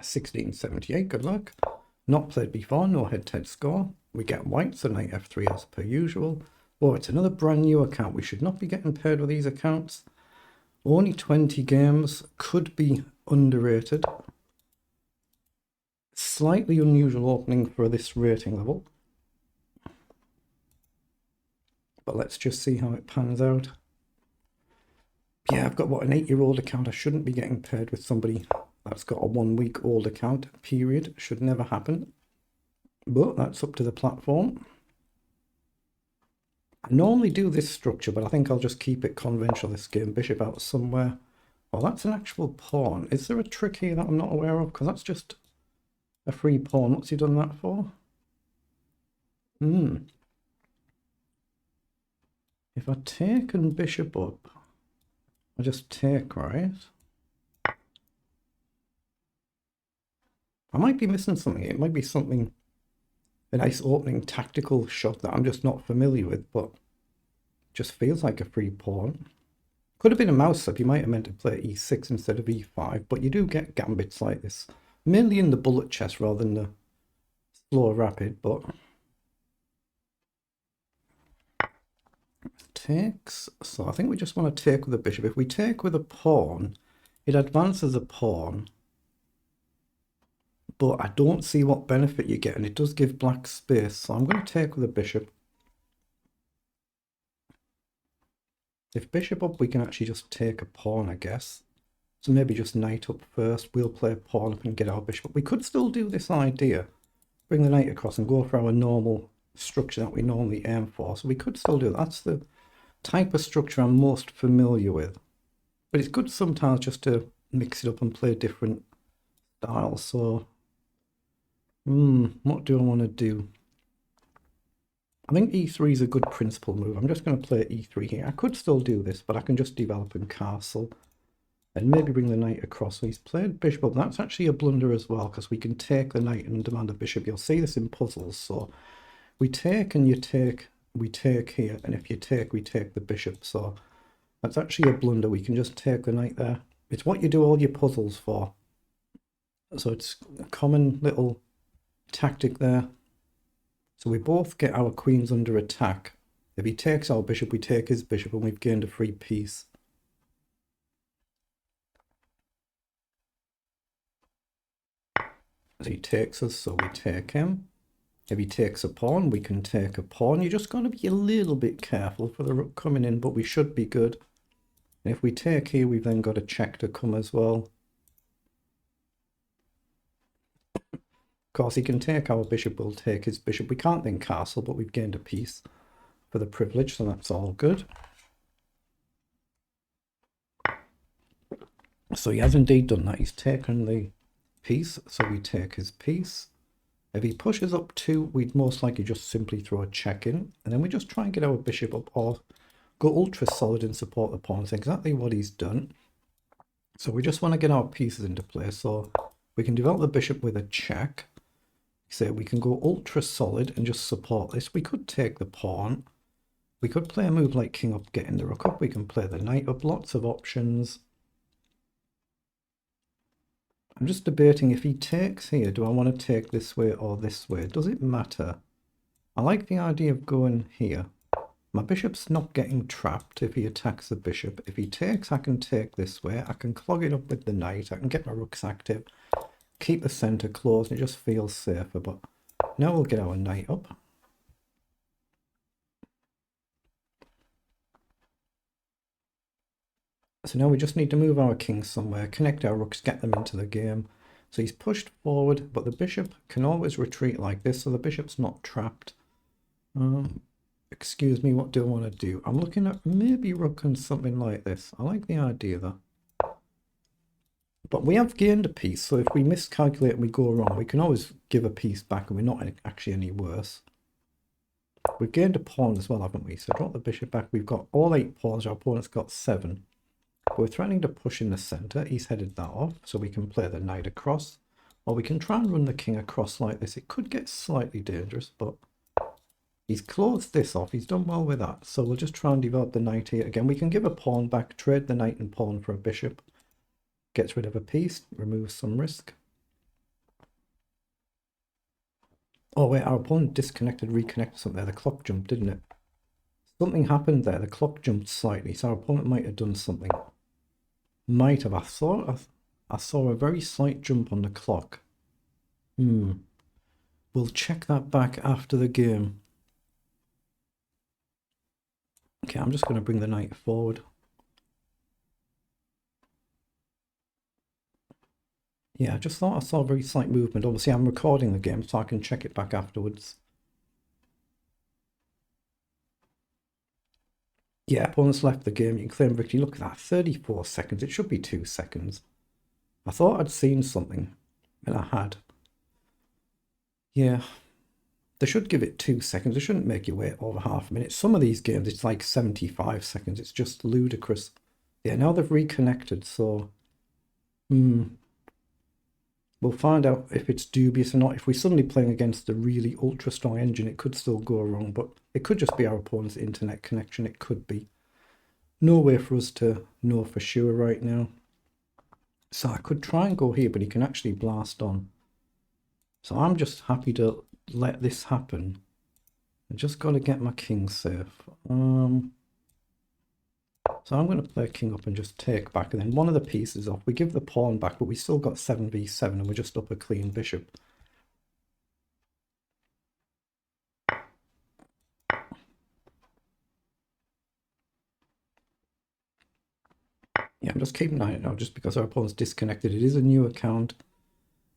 1678, good luck. Not played before, no head-to-head score. We get white, so knight f3 as per usual. Oh, it's another brand new account. We should not be getting paired with these accounts. Only 20 games, could be underrated. Slightly unusual opening for this rating level. But let's just see how it pans out. Yeah, I've got, what, an 8-year-old account. I shouldn't be getting paired with somebody that's got a 1-week-old account. Period. Should never happen. But that's up to the platform. I normally do this structure, but I think I'll just keep it conventional this game. Bishop out somewhere. Oh, that's an actual pawn. Is there a trick here that I'm not aware of? Because that's just a free pawn. What's he done that for? If I take and bishop up, I just take, right? I might be missing something. It might be something, a nice opening tactical shot that I'm just not familiar with, but just feels like a free pawn. Could have been a mouse up. You might have meant to play e6 instead of e5, but you do get gambits like this. Mainly in the bullet chess rather than the slow rapid, but... Takes, so I think we just want to take with a bishop. If we take with a pawn, it advances a pawn, but I don't see what benefit you get, and it does give black space, so I'm going to take with a bishop. If bishop up, we can actually just take a pawn, I guess. So maybe just knight up first. We'll play pawn up and get our bishop. We could still do this idea, bring the knight across and go for our normal structure that we normally aim for. So we could still do that. That's the type of structure I'm most familiar with. But it's good sometimes just to mix it up and play different styles. So, what do I want to do? I think e3 is a good principal move. I'm just going to play e3 here. I could still do this, but I can just develop in castle and maybe bring the knight across. So he's played bishop up. That's actually a blunder as well, because we can take the knight and demand a bishop. You'll see this in puzzles. So we take and you take, we take here, and if you take, we take the bishop. So that's actually a blunder. We can just take the knight there. It's what you do all your puzzles for. So it's a common little tactic there. So we both get our queens under attack. If he takes our bishop, we take his bishop, and we've gained a free piece. As he takes us, so we take him. If he takes a pawn, we can take a pawn. You're just going to be a little bit careful for the rook coming in, but we should be good. And if we take here, we've then got a check to come as well. Of course, he can take our bishop, we'll take his bishop. We can't then castle, but we've gained a piece for the privilege, so that's all good. So he has indeed done that. He's taken the piece, so we take his piece. If he pushes up 2, we'd most likely just simply throw a check in, and then we just try and get our bishop up or go ultra solid and support the pawn. That's exactly what he's done. So we just want to get our pieces into place, so we can develop the bishop with a check. So we can go ultra solid and just support this. We could take the pawn. We could play a move like king up, getting the rook up. We can play the knight up. Lots of options. I'm just debating, if he takes here, do I want to take this way or this way? Does it matter? I like the idea of going here. My bishop's not getting trapped if he attacks the bishop. If he takes, I can take this way. I can clog it up with the knight. I can get my rooks active. Keep the centre closed, and it just feels safer. But now we'll get our knight up. So now we just need to move our kings somewhere, connect our rooks, get them into the game. So he's pushed forward, but the bishop can always retreat like this, so the bishop's not trapped. Excuse me, what do I want to do? I'm looking at maybe rook and something like this. I like the idea though. But we have gained a piece, so if we miscalculate and we go wrong, we can always give a piece back and we're not actually any worse. We've gained a pawn as well, haven't we? So drop the bishop back. We've got all 8 pawns. Our opponent's got 7. But we're threatening to push in the centre. He's headed that off, so we can play the knight across. Or we can try and run the king across like this. It could get slightly dangerous, but he's closed this off. He's done well with that. So we'll just try and develop the knight here. Again, we can give a pawn back, trade the knight and pawn for a bishop. Gets rid of a piece, removes some risk. Oh wait, our opponent disconnected, reconnected something there. The clock jumped, didn't it? Something happened there. The clock jumped slightly, so our opponent might have done something. Might have. I saw a very slight jump on the clock. We'll check that back after the game. Okay, I'm just going to bring the knight forward. Yeah, I just thought I saw a very slight movement. Obviously, I'm recording the game, so I can check it back afterwards. Yeah, opponents left the game. You can claim victory. Look at that, 34 seconds. It should be 2 seconds. I thought I'd seen something, and I had. Yeah, they should give it 2 seconds. They shouldn't make you wait over half a minute. Some of these games, it's like 75 seconds. It's just ludicrous. Yeah, now they've reconnected, so... We'll find out if it's dubious or not. If we're suddenly playing against a really ultra strong engine, it could still go wrong, but it could just be our opponent's internet connection. It could be. No way for us to know for sure right now. So I could try and go here, but he can actually blast on. So I'm just happy to let this happen. I just got to get my king safe. So I'm going to play king up and just take back, and then one of the pieces off. We give the pawn back, but we still got 7v7, and we're just up a clean bishop. Yeah, I'm just keeping an eye on it now, just because our opponent's disconnected. It is a new account.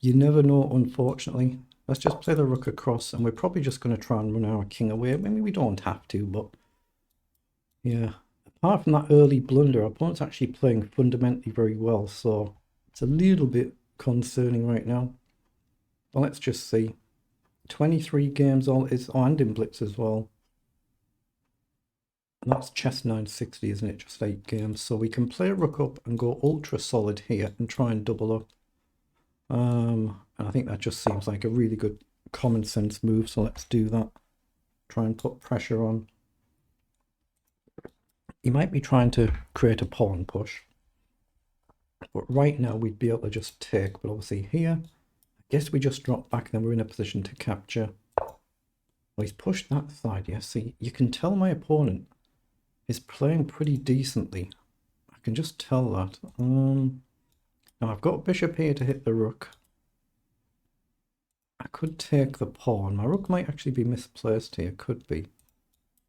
You never know, unfortunately. Let's just play the rook across, and we're probably just going to try and run our king away. Maybe we don't have to, but yeah. Apart from that early blunder, our opponent's actually playing fundamentally very well, so it's a little bit concerning right now. But let's just see. 23 games all is, oh, and in blitz as well. And that's chess 960, isn't it? Just 8 games. So we can play a rook up and go ultra solid here and try and double up. And I think that just seems like a really good common sense move. So let's do that. Try and put pressure on. He might be trying to create a pawn push. But right now we'd be able to just take. But obviously here, I guess we just drop back and then we're in a position to capture. Well, he's pushed that side. Yeah, see, you can tell my opponent is playing pretty decently. I can just tell that. Now I've got bishop here to hit the rook. I could take the pawn. My rook might actually be misplaced here. Could be.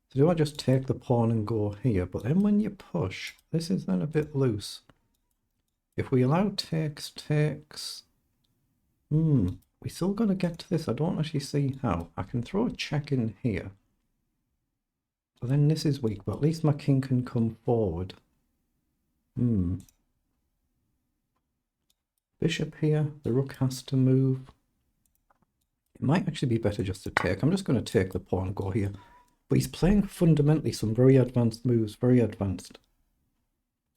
So do I just take the pawn and go here? But then when you push, this is then a bit loose. If we allow takes, we still got to get to this. I don't actually see how. I can throw a check in here. But then this is weak, but at least my king can come forward. Bishop here, the rook has to move. It might actually be better just to take. I'm just going to take the pawn and go here. But he's playing fundamentally some very advanced moves, very advanced.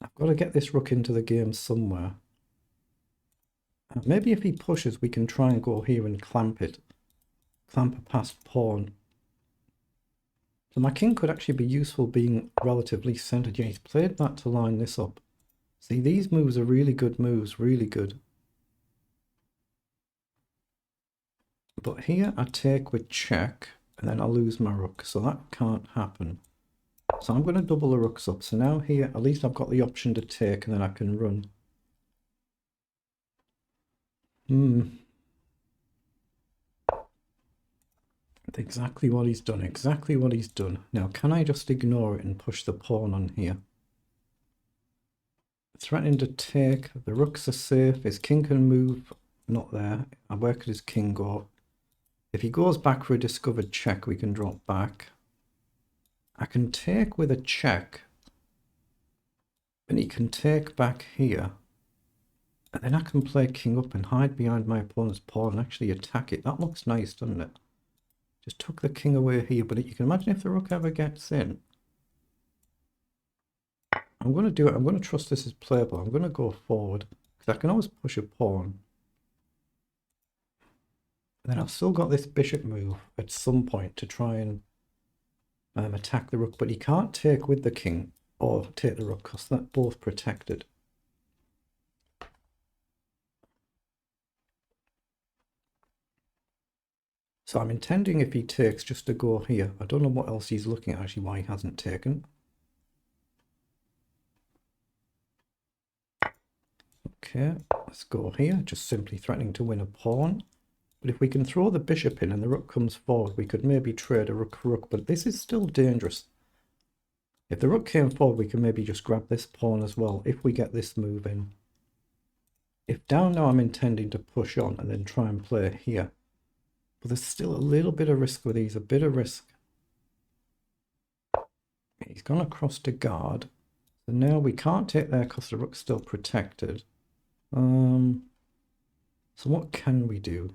I've got to get this rook into the game somewhere. Maybe if he pushes, we can try and go here and clamp it. Clamp a passed pawn. So my king could actually be useful being relatively centered. Yeah, he's played that to line this up. See, these moves are really good moves, really good. But here I take with check, and then I lose my rook, so that can't happen. So I'm going to double the rooks up. So now here, at least I've got the option to take, and then I can run. Exactly what he's done, exactly what he's done. Now, can I just ignore it and push the pawn on here? Threatening to take, the rooks are safe, his king can move, not there. I work at his king go. If he goes back for a discovered check, we can drop back. I can take with a check, and he can take back here. And then I can play king up and hide behind my opponent's pawn and actually attack it. That looks nice, doesn't it? Just took the king away here, but you can imagine if the rook ever gets in. I'm going to do it. I'm going to trust this is playable. I'm going to go forward because I can always push a pawn. And then I've still got this bishop move at some point to try and attack the rook, but he can't take with the king or take the rook because they're both protected. So I'm intending, if he takes, just to go here. I don't know what else he's looking at, actually, why he hasn't taken. Okay, let's go here, just simply threatening to win a pawn. But if we can throw the bishop in and the rook comes forward, we could maybe trade a rook, but this is still dangerous. If the rook came forward, we can maybe just grab this pawn as well, if we get this move in. If down now, I'm intending to push on and then try and play here. But there's still a little bit of risk with these, a bit of risk. He's gone across to guard. So now we can't take there because the rook's still protected. So what can we do?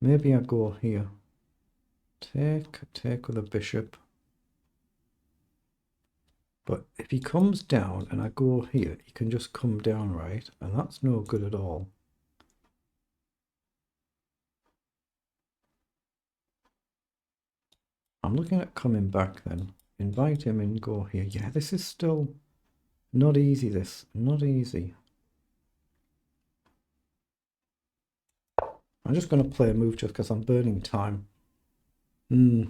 Maybe I go here. Take with a bishop. But if he comes down and I go here, he can just come down, right? And that's no good at all. I'm looking at coming back then. Invite him and go here. Yeah, this is still not easy, this. Not easy. I'm just going to play a move just because I'm burning time. Yeah,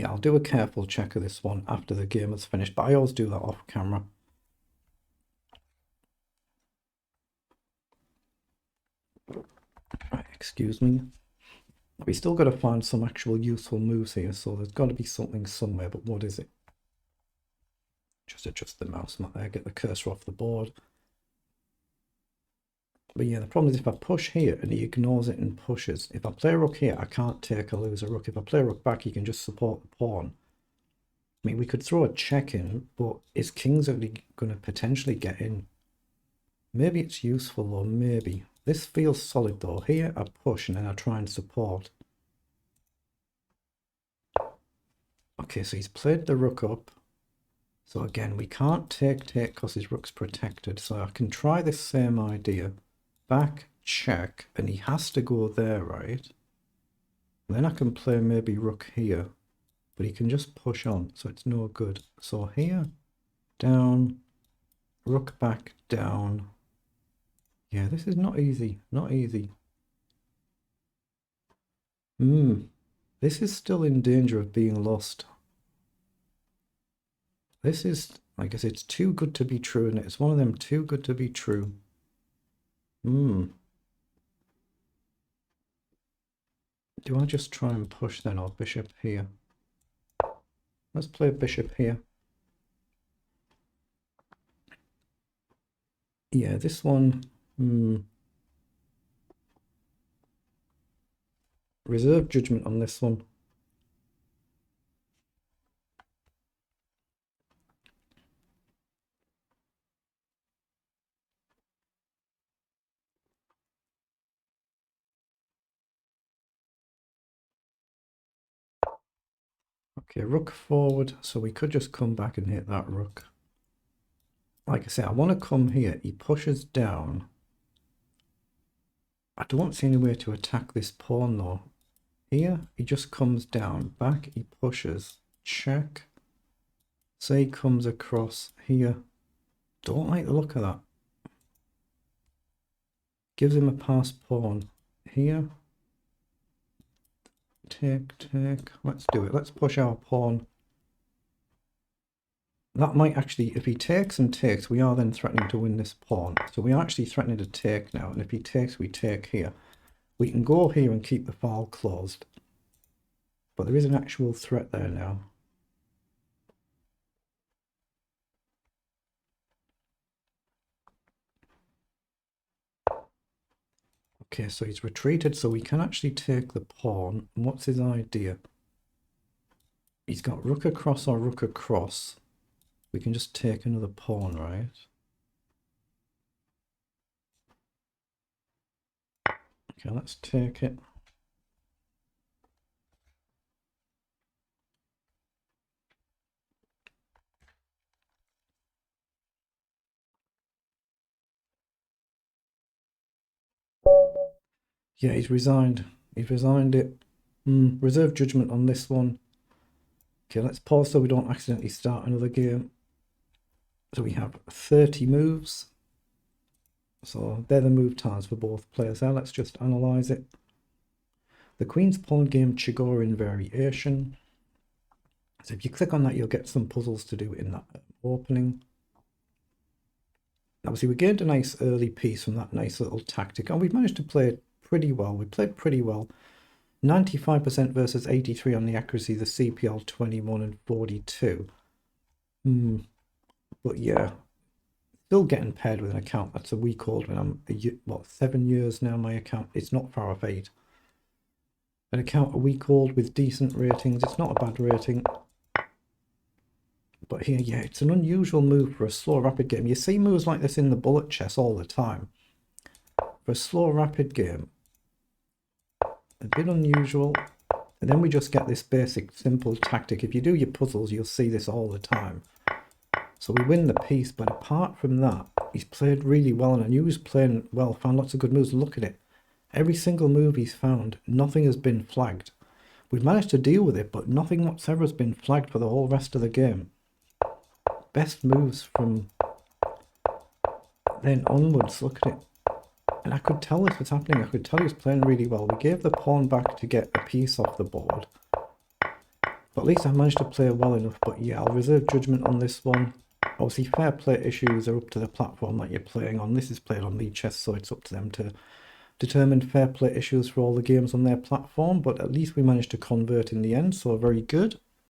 I'll do a careful check of this one after the game is finished, but I always do that off camera. Right, excuse me. We still got to find some actual useful moves here, so there's got to be something somewhere, but what is it? Just adjust the mouse mat there, get the cursor off the board. But yeah, the problem is if I push here and he ignores it and pushes, if I play a rook here, I can't take or lose a rook. If I play a rook back, he can just support the pawn. I mean, we could throw a check in, but his king's only going to potentially get in. Maybe it's useful though, maybe. This feels solid though. Here I push and then I try and support. Okay, so he's played the rook up. So again, we can't take because his rook's protected. So I can try this same idea. Back, check, and he has to go there, right? And then I can play maybe rook here. But he can just push on, so it's no good. So here, down, rook back, down. Yeah, this is not easy, not easy. This is still in danger of being lost. This is, I guess it's too good to be true, and it's one of them too good to be true. Do I just try and push then, or bishop here? Let's play bishop here. Yeah, this one, reserve judgment on this one. Okay, rook forward, so we could just come back and hit that rook. Like I say, I want to come here. He pushes down. I don't see any way to attack this pawn though. Here, he just comes down. Back, he pushes. Check. Say he comes across here. Don't like the look of that. Gives him a passed pawn. Here. Take. Let's do it. Let's push our pawn. That might actually, if he takes and takes, we are then threatening to win this pawn. So we are actually threatening to take now. And if he takes, we take here. We can go here and keep the file closed. But there is an actual threat there now. Okay, so he's retreated, so we can actually take the pawn. And what's his idea? He's got rook across or rook across. We can just take another pawn, right? Okay, let's take it. Yeah, he's resigned. He's resigned it. Reserve judgment on this one. Okay, let's pause so we don't accidentally start another game. So we have 30 moves. So they're the move tiles for both players there. Let's just analyse it. The Queen's Pawn game Chigorin variation. So if you click on that, you'll get some puzzles to do in that opening. Obviously, we gained a nice early piece from that nice little tactic, and we've managed to play it pretty well. We played pretty well. 95% versus 83 on the accuracy, the CPL 21 and 42. But yeah, still getting paired with an account that's a week old when I'm, 7 years now, my account. It's not far off 8. An account a week old with decent ratings. It's not a bad rating. But here, yeah, it's an unusual move for a slow rapid game. You see moves like this in the bullet chess all the time. For a slow rapid game, a bit unusual. And then we just get this basic simple tactic. If you do your puzzles, you'll see this all the time. So we win the piece, but apart from that, he's played really well, and I knew he was playing well, found lots of good moves. Look at it. Every single move he's found, nothing has been flagged. We've managed to deal with it, but nothing whatsoever has been flagged for the whole rest of the game. Best moves from then onwards, look at it. And I could tell this was happening. I could tell he was playing really well. We gave the pawn back to get a piece off the board. But at least I managed to play well enough. But yeah, I'll reserve judgment on this one. Obviously, fair play issues are up to the platform that you're playing on. This is played on lichess, so it's up to them to determine fair play issues for all the games on their platform. But at least we managed to convert in the end, so very good.